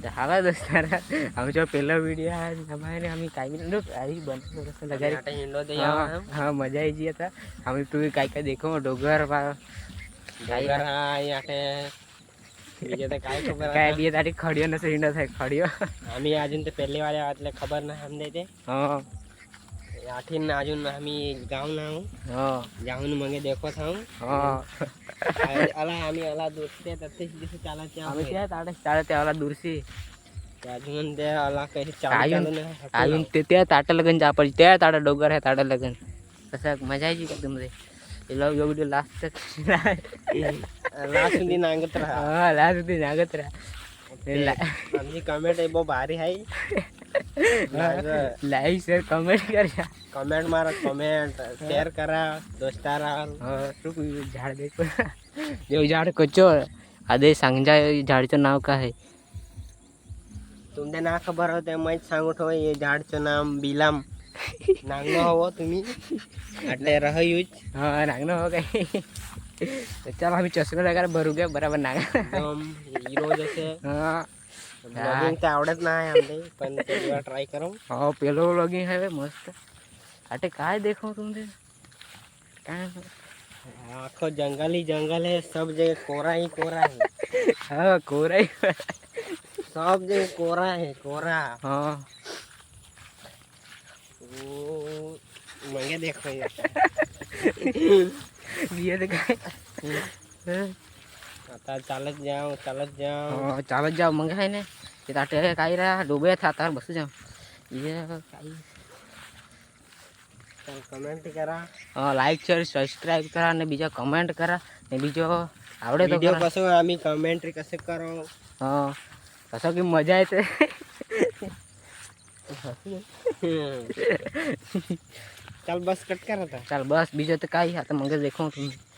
झाला दोस्तारा आमच्या पहिला व्हिडिओ आहे आम्हाला आम्ही काय आई बनवतो हा मजा यायची आता आम्ही तुम्ही काय काय देखो डोंगर काय बी येत खडियो नसं हिंडत आहे खडियो आम्ही अजून ते पहिले वाल्या वाटलं खबर नाही आमच्या इथे आठीन अजून आम्ही जाऊन जाऊन मग देखत अला आम्ही अला दोस्ते दिवस चालत आला दूरशी अजून ते अला काही अजून ते त्या ताटा लगन जा पाहिजे त्या ताटा डोंगर आहे ताटा लगन तसं मजा यायची का तुमचे व्हिडिओ लास्ट लास्ट સુધી नांगत राहा लास्ट સુધી नांगत राहा आमची कमेंट आहे बहुत भारी आहे लाईक शेअर कमेंट करा कमेंट मारा कमेंट शेअर करा दोस्तारा झाड देखो देव झाड कच्चो आधे सांगजा झाडचं नाव काय आहे तुमच्या ना खबर होते माहीत सांगू ठेव हे झाडचं नाम बिलाम नांगणं हवं तुम्ही आटले रह यूज हा नांगणं हो काय चल आम्ही चष्मा वगैरे भरू घ्या बरोबर नांगा हिरो जसे ब्लॉगिंग ते आवडत नाही आमचे पण ते ट्राय करू हो पेलो ब्लॉगिंग आहे मस्त अटे काय देखो तुमचे काय आखो जंगल ही जंगल है सब जगह कोरा ही कोरा है हाँ कोरा ही सब जगह कोरा है कोरा हाँ वो मंगे देखो ये तो काय आता चालत जाओ चालत जाओ मग आहे ना ते ताटे काही रा डोबे आता बसू जाऊ ये काही कमेंट करा लाईक शेअर सबस्क्राईब करा आणि બીજો કમેન્ટ करा ને બીજો આવડે તો व्हिडिओ कसं आम्ही कमेंट्री कसे करू हां कसं की मजा येते चल बस कट कर आता चल बस બીજો તો કાઈ आता मग देखो तुम्ही